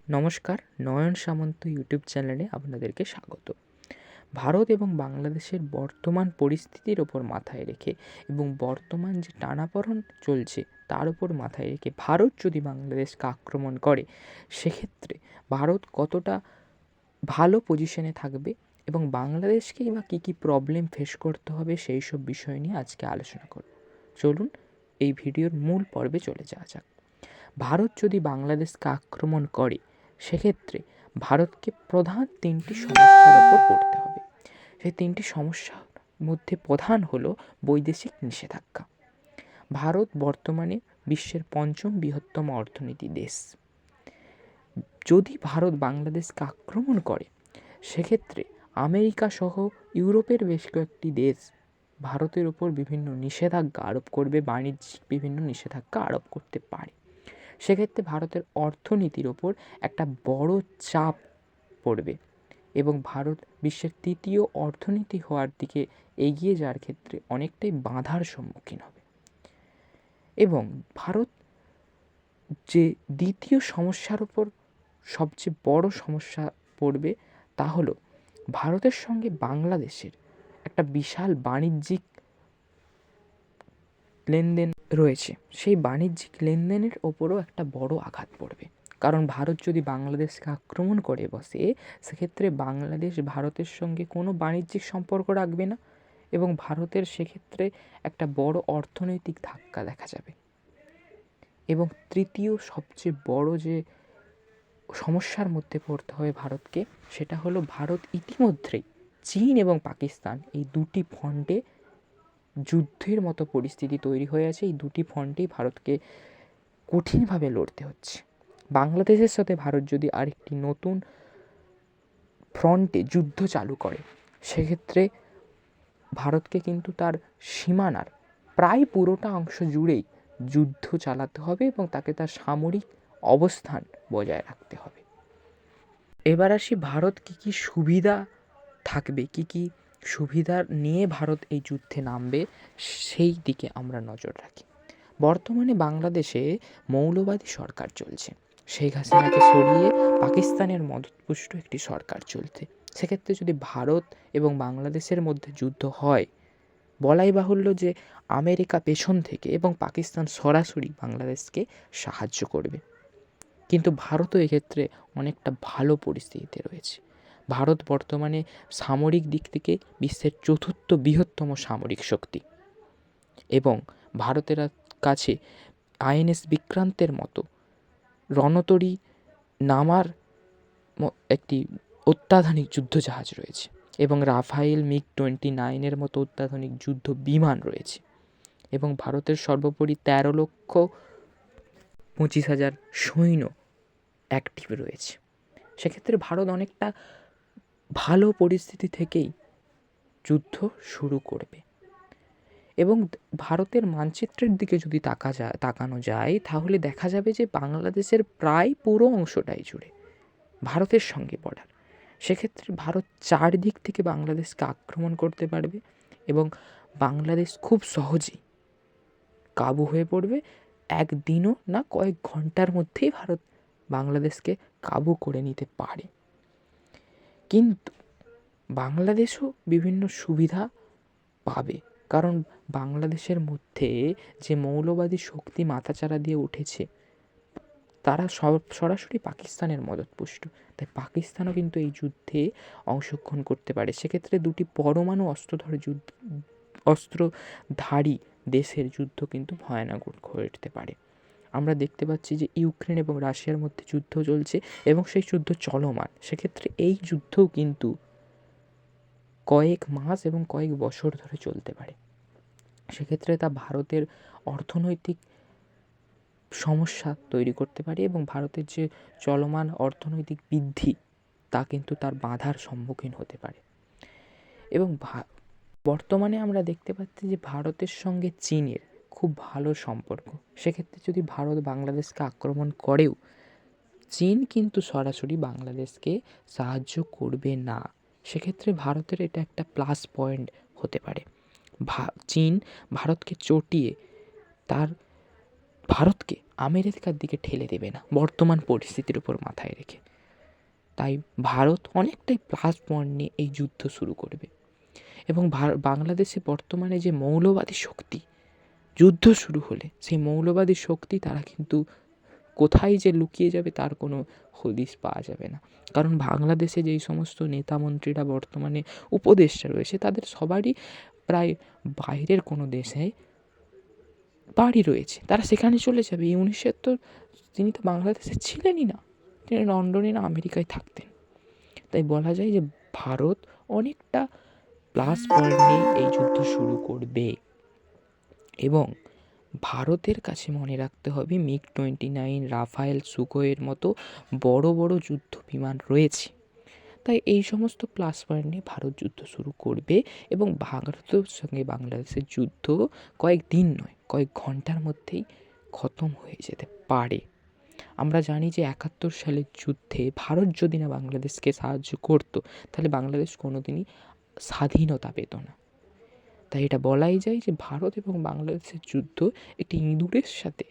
নমস্কার, নয়ন সামন্ত ইউটিউব চ্যানেলে আপনাদেরকে স্বাগত। ভারত এবং বাংলাদেশের বর্তমান পরিস্থিতির ওপর মাথায় রেখে এবং বর্তমান যে টানাপোড়েন চলছে তার ওপর মাথায় রেখে ভারত যদি বাংলাদেশকে আক্রমণ করে, সেক্ষেত্রে ভারত কতটা ভালো পজিশনে থাকবে এবং বাংলাদেশকেই বা কী কী প্রবলেম ফেস করতে হবে সেই সব বিষয় নিয়ে আজকে আলোচনা করব। চলুন এই ভিডিওর মূল পর্বে চলে যাওয়া যাক। ভারত যদি বাংলাদেশকে আক্রমণ করে, সেক্ষেত্রে ভারতকে প্রধান তিনটি সমস্যার ওপর পড়তে হবে। সেই তিনটি সমস্যার মধ্যে প্রধান হলো বৈদেশিক নিষেধাজ্ঞা। ভারত বর্তমানে বিশ্বের পঞ্চম বৃহত্তম অর্থনীতি দেশ। যদি ভারত বাংলাদেশকে আক্রমণ করে, সেক্ষেত্রে আমেরিকা সহ ইউরোপের বেশ কয়েকটি দেশ ভারতের ওপর বিভিন্ন নিষেধাজ্ঞা আরোপ করবে, বাণিজ্যিক বিভিন্ন নিষেধাজ্ঞা আরোপ করতে পারে। সেক্ষেত্রে ভারতের অর্থনীতির ওপর একটা বড় চাপ পড়বে এবং ভারত বিশ্বের তৃতীয় অর্থনীতি হওয়ার দিকে এগিয়ে যাওয়ার ক্ষেত্রে অনেকটাই বাধার সম্মুখীন হবে। এবং ভারত যে দ্বিতীয় সমস্যার ওপর সবচেয়ে বড় সমস্যা পড়বে, তা হলো ভারতের সঙ্গে বাংলাদেশের একটা বিশাল বাণিজ্যিক লেনদেন রয়েছে। সেই বাণিজ্যিক লেনদেনের ওপরও একটা বড় আঘাত পড়বে, কারণ ভারত যদি বাংলাদেশকে আক্রমণ করে বসে, সেক্ষেত্রে বাংলাদেশ ভারতের সঙ্গে কোনো বাণিজ্যিক সম্পর্ক রাখবে না এবং ভারতের সেক্ষেত্রে একটা বড় অর্থনৈতিক ধাক্কা দেখা যাবে। এবং তৃতীয় সবচেয়ে বড় যে সমস্যার মধ্যে পড়তে হবে ভারতকে, সেটা হলো ভারত ইতিমধ্যেই চীন এবং পাকিস্তান এই দুটি ফ্রন্টে যুদ্ধের মতো পরিস্থিতি তৈরি হয়ে আছে। এই দুটি ফ্রন্টেই ভারতকে কঠিনভাবে লড়তে হচ্ছে। বাংলাদেশের সাথে ভারত যদি আরেকটি নতুন ফ্রন্টে যুদ্ধ চালু করে, সেক্ষেত্রে ভারতকে কিন্তু তার সীমানার প্রায় পুরোটা অংশ জুড়েই যুদ্ধ চালাতে হবে এবং তাকে তার সামরিক অবস্থান বজায় রাখতে হবে। এবার আসি ভারত কী কী সুবিধা থাকবে, কী কী সুবিধা নিয়ে ভারত এই যুদ্ধে নামবে, সেই দিকে আমরা নজর রাখি। বর্তমানে বাংলাদেশে মৌলবাদী সরকার চলছে। শেখ হাসিনাকে সরিয়ে পাকিস্তানের মদতপুষ্ট একটি সরকার চলছে। সেক্ষেত্রে যদি ভারত এবং বাংলাদেশের মধ্যে যুদ্ধ হয়, বলাই বাহুল্য যে আমেরিকা পেছন থেকে এবং পাকিস্তান সরাসরি বাংলাদেশকে সাহায্য করবে। কিন্তু ভারতও এক্ষেত্রে অনেকটা ভালো পরিস্থিতিতে রয়েছে। ভারত বর্তমানে সামরিক দিক থেকে বিশ্বের চতুর্থ বৃহত্তম সামরিক শক্তি এবং ভারতের কাছে আইএনএস বিক্রান্তের মতো রণতরী নামার একটি অত্যাধুনিক যুদ্ধজাহাজ রয়েছে এবং রাফায়েল MiG-29 মতো অত্যাধুনিক যুদ্ধ বিমান রয়েছে এবং ভারতের সর্বোপরি 13,25,000 সৈন্য অ্যাক্টিভ রয়েছে। সেক্ষেত্রে ভারত অনেকটা ভালো পরিস্থিতি থেকেই যুদ্ধ শুরু করবে। এবং ভারতের মানচিত্রের দিকে যদি তাকানো যায়, তাহলে দেখা যাবে যে বাংলাদেশের প্রায় পুরো অংশটাই জুড়ে ভারতের সঙ্গে বর্ডার। সেক্ষেত্রে ভারত চারদিক থেকে বাংলাদেশকে আক্রমণ করতে পারবে এবং বাংলাদেশ খুব সহজেই কাবু হয়ে পড়বে। একদিনও না, কয়েক ঘন্টার মধ্যেই ভারত বাংলাদেশকে কাবু করে নিতে পারে। কিন্তু বাংলাদেশও বিভিন্ন সুবিধা পাবে, কারণ বাংলাদেশের মধ্যে যে মৌলবাদী শক্তি মাথাচাড়া দিয়ে উঠেছে, তারা সরাসরি পাকিস্তানের মদতপুষ্ট। তাই পাকিস্তানও কিন্তু এই যুদ্ধে অংশগ্রহণ করতে পারে। সেক্ষেত্রে দুটি পরমাণু অস্ত্রধারী দেশের যুদ্ধ কিন্তু ভয়ানক হয়ে উঠতে পারে। আমরা দেখতে পাচ্ছি যে ইউক্রেন এবং রাশিয়ার মধ্যে যুদ্ধ চলছে এবং সেই যুদ্ধ চলমান। সেক্ষেত্রে এই যুদ্ধও কিন্তু কয়েক মাস এবং কয়েক বছর ধরে চলতে পারে। সেক্ষেত্রে তা ভারতের অর্থনৈতিক সমস্যা তৈরি করতে পারে এবং ভারতের যে চলমান অর্থনৈতিক বৃদ্ধি, তা কিন্তু তার বাধার সম্মুখীন হতে পারে। এবং বর্তমানে আমরা দেখতে পাচ্ছি যে ভারতের সঙ্গে চীনের খুব ভালো সম্পর্ক। সেক্ষেত্রে যদি ভারত বাংলাদেশকে আক্রমণ করেও, চীন কিন্তু সরাসরি বাংলাদেশকে সাহায্য করবে না। সেক্ষেত্রে ভারতের এটা একটা প্লাস পয়েন্ট হতে পারে। চীন ভারতকে চটিয়ে ভারতকে আমেরিকার দিকে ঠেলে দেবে না বর্তমান পরিস্থিতির উপর মাথায় রেখে। তাই ভারত অনেকটাই প্লাস পয়েন্ট নিয়ে এই যুদ্ধ শুরু করবে। এবং বাংলাদেশে বর্তমানে যে মৌলবাদী শক্তি, যুদ্ধ শুরু হলে সেই মৌলবাদী শক্তি তারা কিন্তু কোথায় যে লুকিয়ে যাবে তার কোনো হদিশ পাওয়া যাবে না। কারণ বাংলাদেশে যেই সমস্ত নেতা মন্ত্রীরা বর্তমানে উপদেষ্টা রয়েছে তাদের সবারই প্রায় বাইরের কোনো দেশে বাড়ি রয়েছে, তারা সেখানে চলে যাবে। ইউনিসেফ তো তিনি তো বাংলাদেশে ছিলেনই না, তিনি লন্ডনে না আমেরিকায় থাকতেন। তাই বলা যায় যে ভারত অনেকটা প্লাস পয়েন্ট নিয়ে এই যুদ্ধ শুরু করবে। এবং ভারতের কাছে মনে রাখতে হবে MiG-29, রাফায়েল, সুখোইয়ের মতো বড় বড় যুদ্ধ বিমান রয়েছে। তাই এই সমস্ত প্লাস পয়েন্ট নিয়ে ভারত যুদ্ধ শুরু করবে এবং ভারতের সঙ্গে বাংলাদেশের যুদ্ধ কয়েকদিন নয়, কয়েক ঘন্টার মধ্যেই খতম হয়ে যেতে পারে। আমরা জানি যে 71 সালের যুদ্ধে ভারত যদি না বাংলাদেশকে সাহায্য করতো তাহলে বাংলাদেশ কোনোদিনই স্বাধীনতা পেত না। তাই এটা বলাই যায় যে ভারত এবং বাংলাদেশের যুদ্ধ একটি ইঁদুরের সাথে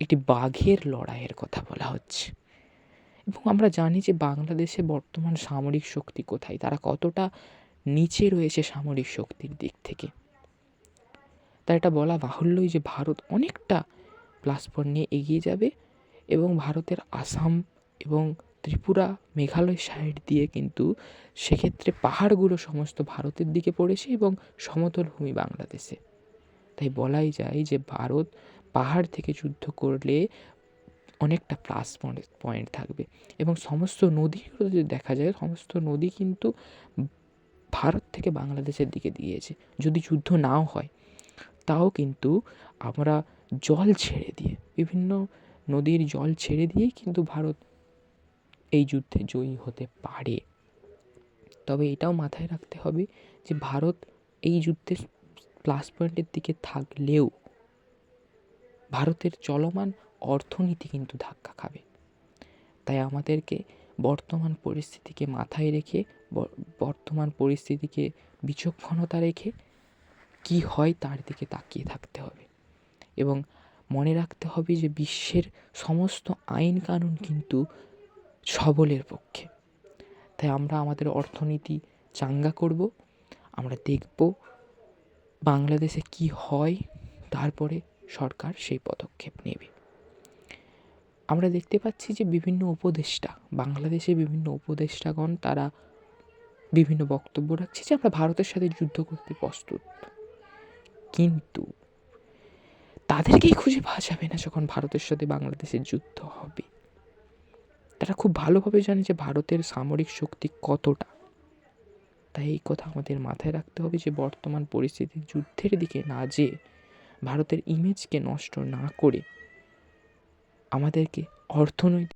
একটি বাঘের লড়াইয়ের কথা বলা হচ্ছে। এবং আমরা জানি যে বাংলাদেশে বর্তমান সামরিক শক্তি কোথায়, তারা কতটা নিচে রয়েছে সামরিক শক্তির দিক থেকে। তাই এটা বলা বাহুল্যই যে ভারত অনেকটা প্লাস পয়েন্ট নিয়ে এগিয়ে যাবে এবং ভারতের আসাম এবং ত্রিপুরা, মেঘালয় সাইড দিয়ে কিন্তু সেক্ষেত্রে পাহাড়গুলো সমস্ত ভারতের দিকে পড়েছে এবং সমতল ভূমি বাংলাদেশে। তাই বলাই যায় যে ভারত পাহাড় থেকে যুদ্ধ করলে অনেকটা প্লাস পয়েন্ট থাকবে। এবং সমস্ত নদীগুলো যদি দেখা যায়, সমস্ত নদী কিন্তু ভারত থেকে বাংলাদেশের দিকে দিয়েছে। যদি যুদ্ধ নাও হয় তাও কিন্তু আমরা জল ছেড়ে দিয়ে, বিভিন্ন নদীর জল ছেড়ে দিয়েই কিন্তু ভারত এই যুদ্ধে জয়ী হতে পারে। তবে এটাও মাথায় রাখতে হবে যে ভারত এই যুদ্ধে প্লাস পয়েন্টের দিকে থাকলেও ভারতের চলমান অর্থনীতি কিন্তু ধাক্কা খাবে। তাই আমাদেরকে বর্তমান পরিস্থিতিকে মাথায় রেখে, বর্তমান পরিস্থিতিকে বিচক্ষণতা রেখে কি হয় তার দিকে তাকিয়ে থাকতে হবে। এবং মনে রাখতে হবে যে বিশ্বের সমস্ত আইন কানুন কিন্তু সবলের পক্ষে। তাই আমরা আমাদের অর্থনীতি চাঙ্গা করব, আমরা দেখব বাংলাদেশে কি হয়, তারপরে সরকার সেই পদক্ষেপ নেবে। আমরা দেখতে পাচ্ছি যে বিভিন্ন উপদেষ্টা, বাংলাদেশে বিভিন্ন উপদেষ্টাগণ তারা বিভিন্ন বক্তব্য রাখছে যে আমরা ভারতের সাথে যুদ্ধ করতে প্রস্তুত, কিন্তু তাদেরকেই খুঁজে পাওয়া যাবে না যখন ভারতের সাথে বাংলাদেশের যুদ্ধ হবে। তারা খুব ভালোভাবে জানে যে ভারতের সামরিক শক্তি কতটা। তাই এই কথা আমাদের মাথায় রাখতে হবে যে বর্তমান পরিস্থিতির যুদ্ধের দিকে না যেয়ে ভারতের ইমেজকে নষ্ট না করে আমাদেরকে অর্থনৈতিক